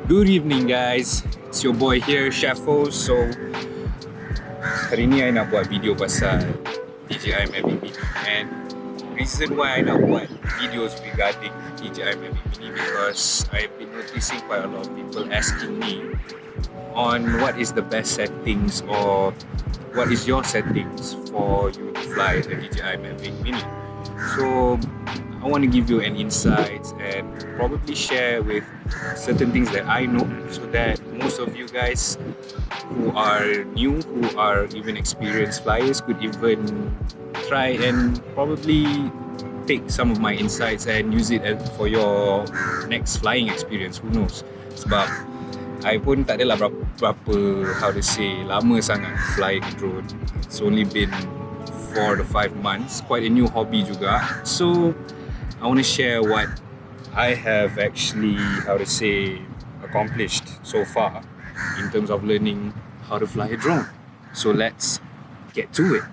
Good evening guys, it's your boy here, Shaffows. So hari ni I nak buat video pasal DJI Mavic Mini. And reason why I nak buat videos regarding DJI Mavic Mini because I've been noticing quite a lot of people asking me on what is the best settings or what is your settings for you to fly the DJI Mavic Mini. So I want to give you an insight and probably share with certain things that I know so that most of you guys who are new, who are even experienced flyers could even try and probably take some of my insights and use it for your next flying experience. Who knows? Sebab I pun tak adalah berapa how to say, lama sangat flying drone. It's only been 4 to 5 months, quite a new hobby juga. So I want to share what I have actually, how to say, accomplished so far in terms of learning how to fly a drone. So let's get to it.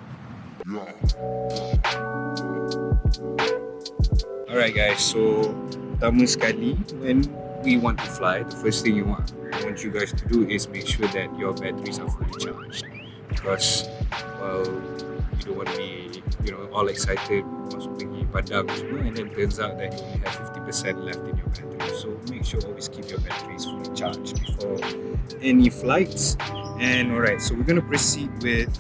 Alright guys, so pertama sekali, when we want to fly, the first thing I want you guys to do is make sure that your batteries are fully charged. Because, well, you don't want to be, all excited masuk pergi padang semua and then turns out that you only have 50% left in your battery. So make sure always keep your batteries fully charged before any flights. And alright, so we're going to proceed with,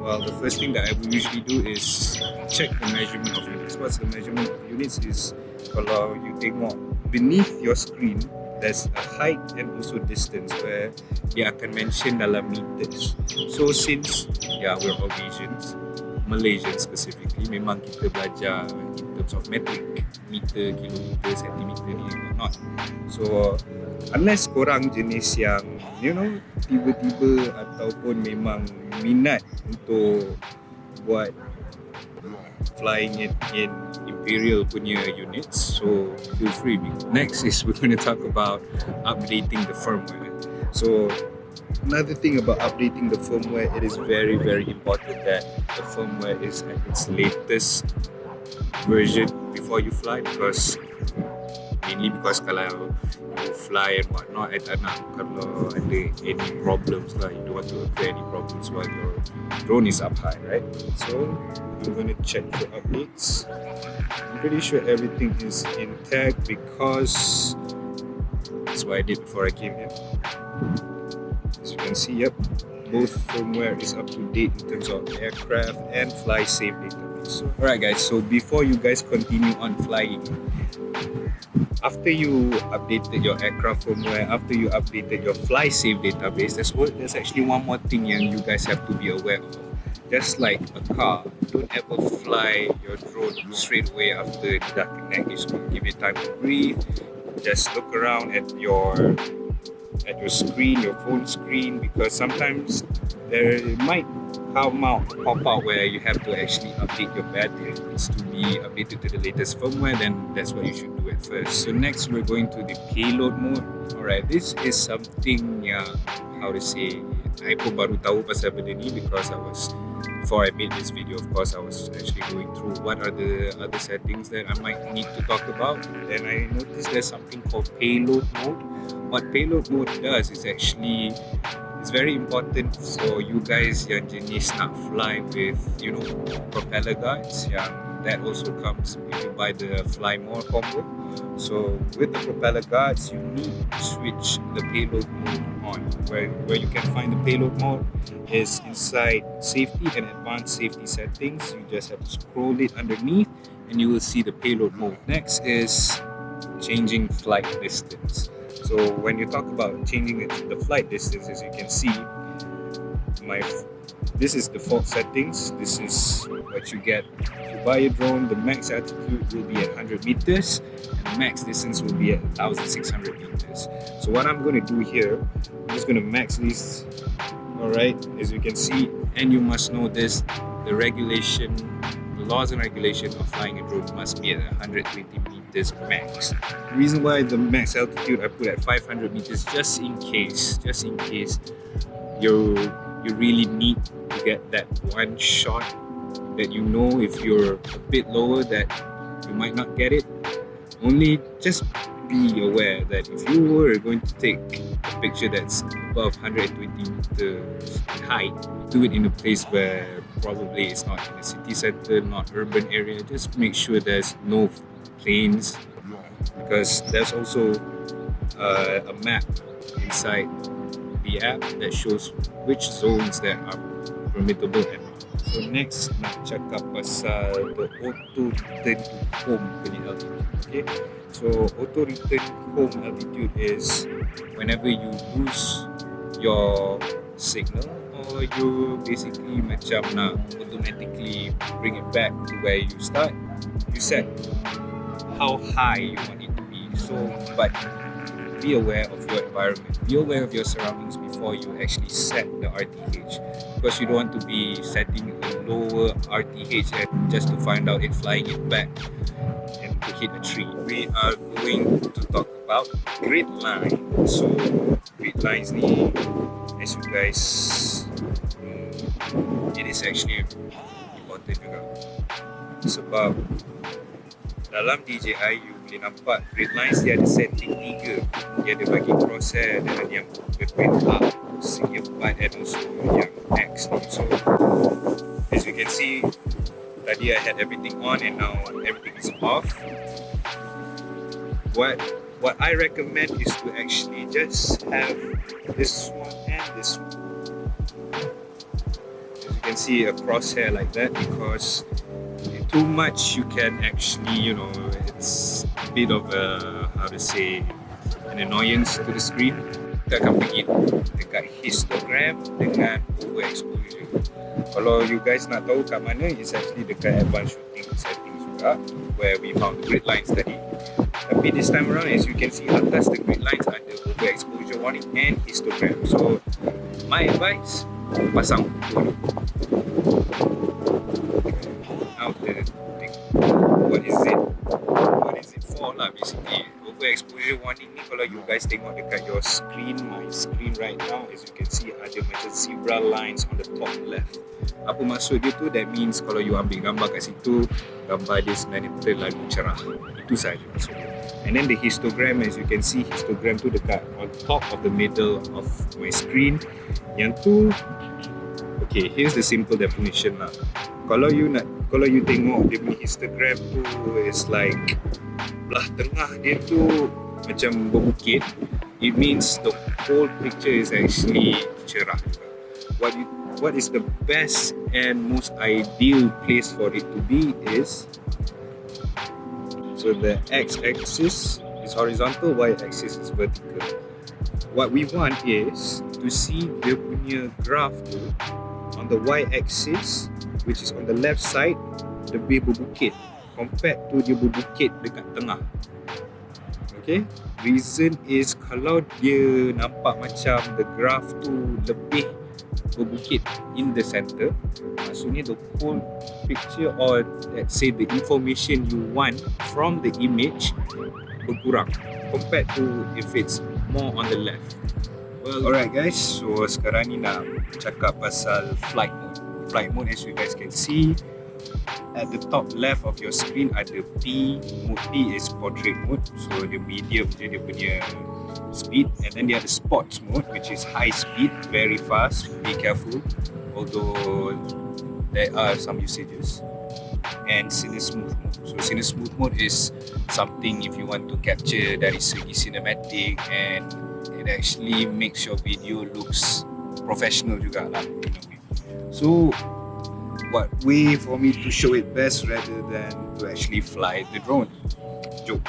well, the first thing that I would usually do is check the measurement of units. What's the measurement of units is, kalau you tengok beneath your screen, there's a height and also distance where dia akan mention dalam meters. So since, we're all Asians, Malaysian specifically, memang kita belajar in terms of metric, meter, kilometer, sentimeter ni and whatnot. So unless korang jenis yang, tiba-tiba ataupun memang minat untuk buat flying it in imperial punya units, so feel free. Next is we're going to talk about updating the firmware. So another thing about updating the firmware, it is very, very important that the firmware is at its latest version before you fly, mainly because kalau you fly and whatnot, I tak nak kalau ada any problems lah, you don't want to occur any problems while your drone is up high, right? So I'm going to check for updates. I'm pretty sure everything is intact because that's what I did before I came here. As you can see, both firmware is up to date in terms of aircraft and fly safe database. Alright guys, so before you guys continue on flying, after you updated your aircraft firmware, after you updated your fly safe database, there's actually one more thing you guys have to be aware of. Just like a car, don't ever fly your drone straight away after deducting connect. You should give it time to breathe. Just look around at your screen, your phone screen, because sometimes there might pop out where you have to actually update your battery. It's to be updated to the latest firmware, then that's what you should do at first. So next we're going to the payload mode. Alright, this is something how to say, I pun baru tahu pasal benda ni because before I made this video, of course, I was actually going through what are the other settings that I might need to talk about. Then I noticed there's something called payload mode. What payload mode does is actually, it's very important for you guys yang jenis nak fly with, propeller guards. That also comes if you buy the Fly More combo. So with the propeller guards, you need to switch the payload mode on. Where you can find the payload mode is inside safety and advanced safety settings. You just have to scroll it underneath and you will see the payload mode. Next is changing flight distance. So when you talk about changing the flight distance, as you can see, this is default settings. This is what you get. If you buy a drone, the max altitude will be at 100 meters and the max distance will be at 1,600 meters. So what I'm going to do here, I'm just going to max this, alright, as you can see, and you must know this, the laws and regulation of flying a drone must be at 120 meters max. The reason why the max altitude I put at 500 meters, just in case you really need to get that one shot that if you're a bit lower that you might not get it. Only just be aware that if you were going to take a picture that's above 120 meters in height, do it in a place where probably it's not in a city center, not urban area. Just make sure there's no planes, because there's also a map inside the app that shows which zones that are permittable and not. So next nak cakap pasal the auto return to home punya altitude. Okay, so auto return home altitude is whenever you lose your signal, or you basically macam nak automatically bring it back to where you start, you set how high you want it to be. So but be aware of your environment, be aware of your surroundings before you actually set the RTH, because you don't want to be setting a lower RTH just to find out it flying it back and to hit a tree. We are going to talk about Gridlines. So Gridlines ni, as you guys know, it is actually important juga, sebab dalam DJI you boleh nampak Gridlines dia ada setting 3. Dia ada bagi crosshair dengan yang bergerak up, segi 4 and also yang X ni. So as you can see, tadi I had everything on and now everything is off. What I recommend is to actually just have this one and this one. As you can see, a crosshair like that, because too much you can actually, it's a bit of a, how to say, an annoyance to the screen. Kita akan pergi dekat histogram dengan overexposure. Kalau you guys nak tahu kat mana, it's actually dekat advanced shooting settings juga, where we found the Gridlines tadi. Tapi this time around, as you can see atas the Gridlines ada overexposure warning and histogram. So my advice, pasang dulu. Now what is it for lah, basically. Overexposure warning ni, kalau you guys tengok dekat your screen, my screen right now, as you can see ada macam zebra lines on the top left. Apa maksud dia tu? That means kalau you ambil gambar kat situ, gambar dia sebenarnya terlalu cerah. Itu sahaja maksud dia. And then the histogram, as you can see, histogram tu dekat on top of the middle of my screen. Yang tu, okay, here's the simple definition lah. Kalau you tengok dia punya histogram tu is like belah tengah dia tu macam berbukit, it means the whole picture is actually cerah juga. What is the best and most ideal place for it to be is, so the x-axis is horizontal, y-axis is vertical. What we want is to see dia punya graph tu on the y-axis, which is on the left side, lebih berbukit compared to dia berbukit dekat tengah. Okay, reason is kalau dia nampak macam the graph tu lebih berbukit in the center, maksudnya the whole picture, or let's say the information you want from the image berkurang compared to if it's more on the left. Well, alright guys, so sekarang ni nak cakap pasal flight mode. Flight mode, as you guys can see, at the top left of your screen ada P. Mode P is portrait mode, so dia medium je dia punya speed. And then dia ada sports mode, which is high speed, very fast, be careful, although there are some usages. And smooth mode. So smooth mode is something if you want to capture dari segi cinematic, and it actually makes your video looks professional juga lah. So what way for me to show it best rather than to actually fly the drone? Jom.